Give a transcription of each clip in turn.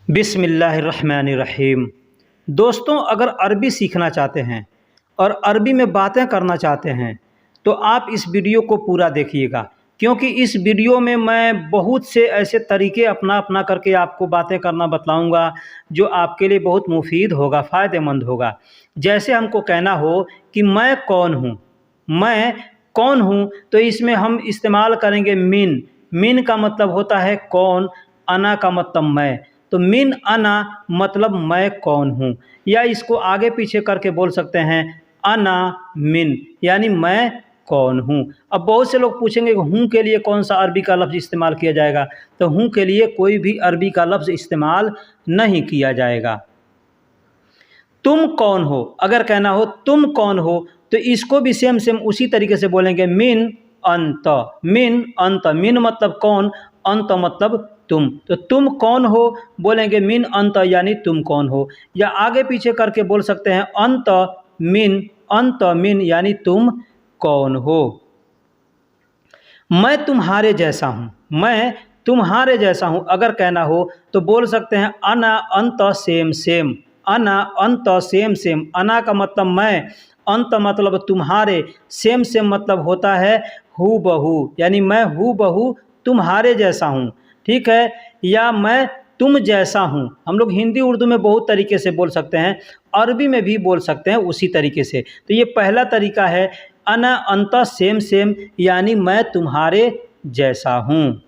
बिस्मिल्लाहिर्रहमानिर्रहीम। दोस्तों, अगर अरबी सीखना चाहते हैं और अरबी में बातें करना चाहते हैं तो आप इस वीडियो को पूरा देखिएगा, क्योंकि इस वीडियो में मैं बहुत से ऐसे तरीके अपना अपना करके आपको बातें करना बतलाऊंगा जो आपके लिए बहुत मुफीद होगा, फ़ायदेमंद होगा। जैसे हमको कहना हो कि मैं कौन हूँ, मैं कौन हूँ, तो इसमें हम इस्तेमाल करेंगे मिन। मिन का मतलब होता है कौन, अना का मतलब मैं। तो मिन अना मतलब मैं कौन हूँ, या इसको आगे पीछे करके बोल सकते हैं अना मिन, यानी मैं कौन हूँ। अब बहुत से लोग पूछेंगे कि हूँ के लिए कौन सा अरबी का लफ्ज़ इस्तेमाल किया जाएगा, तो हूँ के लिए कोई भी अरबी का लफ्ज़ इस्तेमाल नहीं किया जाएगा। तुम कौन हो, अगर कहना हो तुम कौन हो, तो इसको भी सेम सेम उसी तरीके से बोलेंगे मिन अंत। मिन अंत, मिन मतलब कौन, अंत मतलब तुम। तो तुम कौन हो बोलेंगे मिन अंत, यानी तुम कौन हो। या आगे पीछे करके बोल सकते हैं अंत मिन, अंत मिन यानी तुम कौन हो। मैं तुम्हारे जैसा हूँ, मैं तुम्हारे जैसा हूँ अगर कहना हो तो बोल सकते हैं अना अंत सेम सेम, अना अंत सेम सेम। अना का मतलब मैं, अंत मतलब तुम्हारे, सेम सेम मतलब होता है हू बहू, यानी मैं हू बहू तुम्हारे जैसा हूँ। ठीक है, या मैं तुम जैसा हूँ। हम लोग हिंदी उर्दू में बहुत तरीके से बोल सकते हैं, अरबी में भी बोल सकते हैं उसी तरीके से। तो ये पहला तरीका है अना अंत सेम सेम, यानी मैं तुम्हारे जैसा हूँ।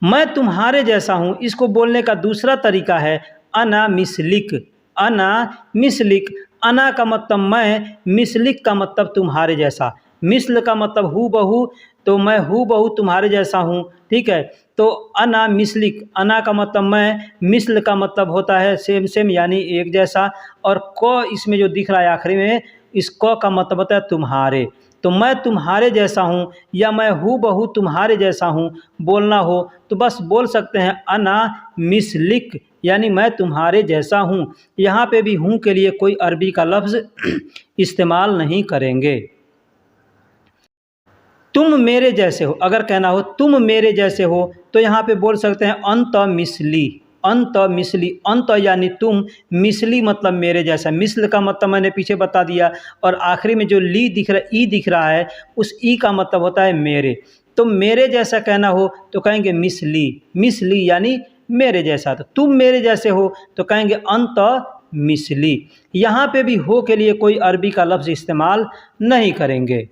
मैं तुम्हारे जैसा हूँ, इसको बोलने का दूसरा तरीका है अना मिसलिक। अना मिसलिक, अना का मतलब मैं, मिसलिक का मतलब तुम्हारे जैसा। मिसल का मतलब हू बहू, तो मैं हू बहू तुम्हारे जैसा हूँ। ठीक है, तो अना मिसलिक, अना का मतलब मैं, मिसल का मतलब होता है सेम सेम यानी एक जैसा। और क इसमें जो दिख रहा है आखिरी में, इस क का मतलब होता है तुम्हारे। तो मैं तुम्हारे जैसा हूँ या मैं हू बहू तुम्हारे जैसा हूँ बोलना हो तो बस बोल सकते हैं अना मिसलिक, यानी मैं तुम्हारे जैसा हूँ। यहाँ पे भी हूँ के लिए कोई अरबी का लफ्ज़ इस्तेमाल नहीं करेंगे। तुम मेरे जैसे हो, अगर कहना हो तुम मेरे जैसे हो तो यहाँ पे बोल सकते हैं अंत मिसली, अंत मिसली। अंत यानी तुम, मिसली मतलब मेरे जैसा। मिसल का मतलब मैंने पीछे बता दिया, और आखिरी में जो ली दिख रहा है, ई दिख रहा है, उस ई का मतलब होता है मेरे। तो मेरे जैसा कहना हो तो कहेंगे मिसली, मिसली यानी मेरे जैसा। तो तुम मेरे जैसे हो तो कहेंगे अंत मिसली। यहाँ पे भी हो के लिए कोई अरबी का लफ्ज़ इस्तेमाल नहीं करेंगे।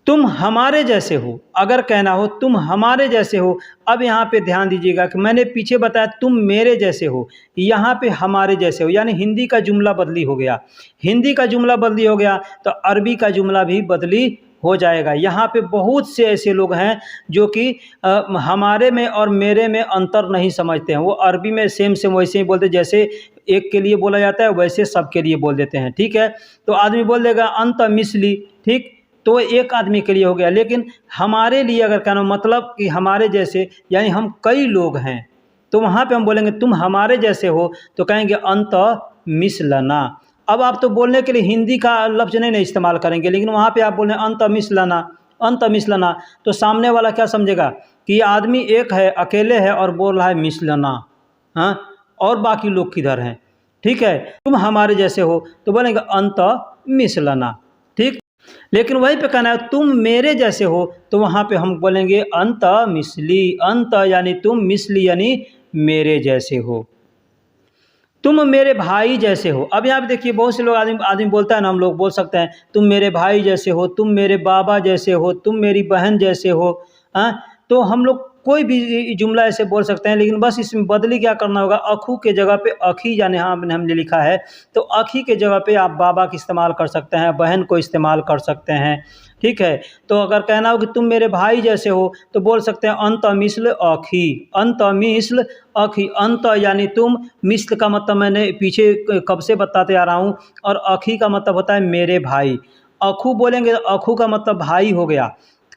तुम हमारे जैसे हो, अगर कहना हो तुम हमारे जैसे हो। अब यहाँ पे ध्यान दीजिएगा कि मैंने पीछे बताया तुम मेरे जैसे हो, यहाँ पे हमारे जैसे हो, यानी हिंदी का जुमला बदली हो गया। हिंदी का जुमला बदली हो गया तो अरबी का जुमला भी बदली हो जाएगा। यहाँ पे बहुत से ऐसे लोग हैं जो कि हमारे में और मेरे में अंतर नहीं समझते हैं। वो अरबी में सेम सेम वैसे ही बोलते, जैसे एक के लिए बोला जाता है वैसे सब के लिए बोल देते हैं। ठीक है, तो आदमी बोल देगा अंत मिसली, ठीक, तो एक आदमी के लिए हो गया। लेकिन हमारे लिए अगर कहना मतलब कि हमारे जैसे, यानी हम कई लोग हैं, तो वहाँ पे हम बोलेंगे तुम हमारे जैसे हो तो कहेंगे अंत मिसलना। अब आप तो बोलने के लिए हिंदी का लफ्ज़ नहीं इस्तेमाल करेंगे, लेकिन वहाँ पे आप बोलें अंत मिसलना, अंत मिसलना, तो सामने वाला क्या समझेगा कि ये आदमी एक है, अकेले है और बोल रहा है मिसलना, हाँ, और बाकी लोग किधर हैं। ठीक है, तुम हमारे जैसे हो तो बोलेंगे अंत मिसलना। ठीक, लेकिन वहीं पे कहना है तुम मेरे जैसे हो तो वहाँ पे हम बोलेंगे अंत मिसली। अंत यानी तुम, मिसली यानी मेरे जैसे हो। तुम मेरे भाई जैसे हो। अब यहाँ पे देखिए बहुत से लोग, आदमी आदमी बोलता है ना, हम लोग बोल सकते हैं तुम मेरे भाई जैसे हो, तुम मेरे बाबा जैसे हो, तुम मेरी बहन जैसे हो। हाँ, तो हम लोग कोई भी जुमला ऐसे बोल सकते हैं, लेकिन बस इसमें बदली क्या करना होगा, अखू के जगह पे अखी, यानी यहाँ हमने लिखा है तो अखी के जगह पे आप बाबा का इस्तेमाल कर सकते हैं, बहन को इस्तेमाल कर सकते हैं। ठीक है, तो अगर कहना हो कि तुम मेरे भाई जैसे हो तो बोल सकते हैं अंत मिस्ल अखी, अंत मिस्ल अखी। अंत यानी तुम, मिस्ल का मतलब मैंने पीछे कब से बताते आ रहा हूँ, और अखी का मतलब होता है मेरे भाई। अखू बोलेंगे, अखू का मतलब भाई हो गया।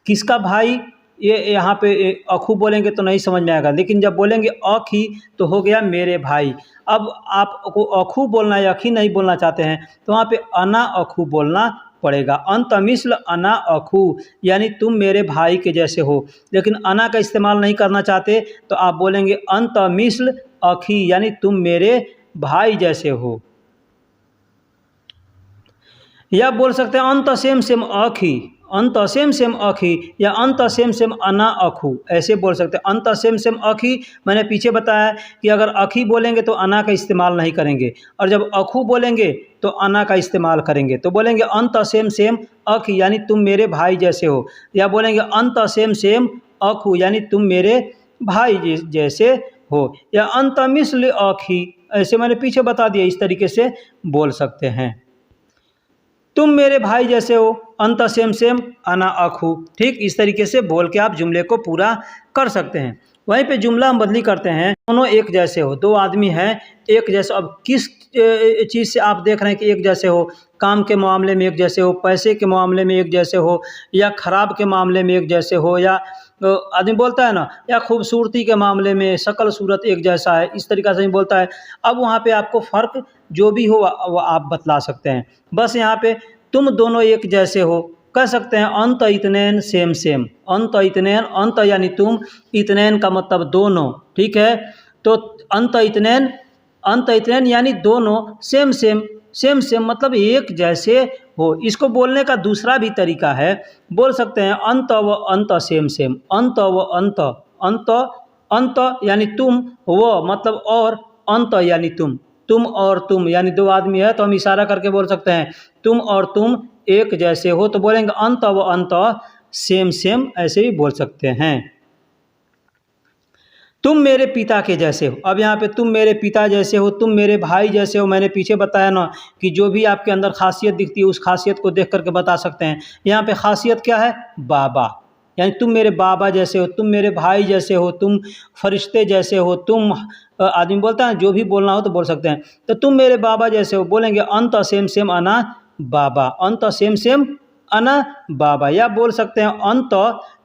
किसका भाई, ये यहाँ पे अखू बोलेंगे तो नहीं समझ में आएगा, लेकिन जब बोलेंगे अखी तो हो गया मेरे भाई। अब आपको अखू बोलना है, अखी नहीं बोलना चाहते हैं, तो वहाँ पे अना अखू बोलना पड़ेगा। अंत मिस्ल अना अखू, यानी तुम मेरे भाई के जैसे हो। लेकिन अना का इस्तेमाल नहीं करना चाहते तो आप बोलेंगे अंत मिस्ल अखी, यानी तुम मेरे भाई जैसे हो। या बोल सकते हैं अंत सेम सेम अखी, अंत सेम सेम अखी, या अंत सेम सेम अना अखू, ऐसे बोल सकते हैं। अंत सेम सेम अखी, मैंने पीछे बताया कि अगर अखी बोलेंगे तो अना का इस्तेमाल नहीं करेंगे, और जब अखू बोलेंगे तो अना का इस्तेमाल करेंगे। तो बोलेंगे अंत सेम सेम अखी, यानी तुम मेरे भाई जैसे हो। या बोलेंगे अंत सेम सेम अखू, यानी तुम मेरे भाई जैसे हो। या अंत मिस्ल अखी, ऐसे मैंने पीछे बता दिया, इस तरीके से बोल सकते हैं। तुम मेरे भाई जैसे हो, अंत सेम सेम अना अखू, ठीक इस तरीके से बोल के आप जुमले को पूरा कर सकते हैं। वहीं पे जुमला हम बदली करते हैं, दोनों एक जैसे हो, दो आदमी हैं एक जैसे। अब किस चीज़ से आप देख रहे हैं कि एक जैसे हो? काम के मामले में एक जैसे हो, पैसे के मामले में एक जैसे हो, या खराब के मामले में एक जैसे हो, या आदमी बोलता है ना, या खूबसूरती के मामले में शकल सूरत एक जैसा है, इस तरीक़ा से बोलता है। अब वहाँ पे आपको फ़र्क जो भी हो वो आप बतला सकते हैं। बस यहाँ पे तुम दोनों एक जैसे हो कह सकते हैं अंत इतनैन सेम सेम, अंत इतनैन, अंत यानी तुम, इतनैन का मतलब दोनों, ठीक है। तो अंत इतनैन यानी दोनों, सेम सेम, सेम सेम मतलब एक जैसे हो। इसको बोलने का दूसरा भी तरीका है, बोल सकते हैं अंत व अंत सेम सेम, अंत व अंत, अंत अंत यानी तुम, व मतलब और, अंत यानी तुम और तुम, यानी दो आदमी है तो हम इशारा करके बोल सकते हैं तुम और तुम एक जैसे हो, तो बोलेंगे अंत व अंत सेम सेम, ऐसे भी बोल सकते हैं। तुम मेरे पिता के जैसे हो, अब यहाँ पे तुम मेरे पिता जैसे हो, तुम मेरे भाई जैसे हो, मैंने पीछे बताया ना कि जो भी आपके अंदर खासियत दिखती है उस खासियत को देख करके बता सकते हैं। यहाँ पे खासियत क्या है? बाबा, यानी तुम मेरे बाबा जैसे हो, तुम मेरे भाई जैसे हो, तुम फरिश्ते जैसे हो, तुम, आदमी बोलता है जो भी बोलना हो तो बोल सकते हैं। तो तुम मेरे बाबा जैसे हो, बोलेंगे अंत सेम सेम अना बाबा, अंत सेम सेम अना बाबा। या बोल सकते हैं अंत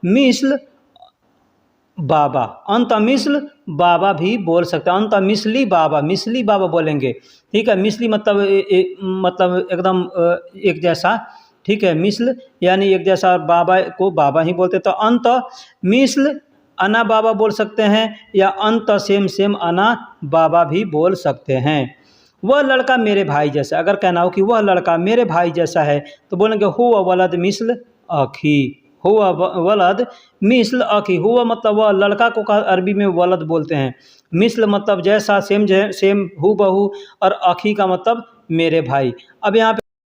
मिस्ल बाबा, अंत मिस्ल बाबा भी बोल सकते हैं। अंत मिस्ली बाबा, मिस्ली बाबा बोलेंगे, ठीक है। मिस्ली मतलब मतलब एकदम एक जैसा, ठीक है। मिस्ल यानी एक जैसा, और बाबा को बाबा ही बोलते, तो अंत मिस्ल अना बाबा बोल सकते हैं, या अंत सेम सेम अना बाबा भी बोल सकते हैं। वह लड़का मेरे भाई जैसा, अगर कहना हो कि वह लड़का मेरे भाई जैसा है तो बोलेंगे हुआ वलद मिस्ल अखी, हुआ वलद मिस्ल अखी। हुआ मतलब वह लड़का को अरबी में वलद बोलते हैं, मिस्ल मतलब जैसा, सेम हु बहू, और अखी का मतलब मेरे भाई। अब यहाँ पे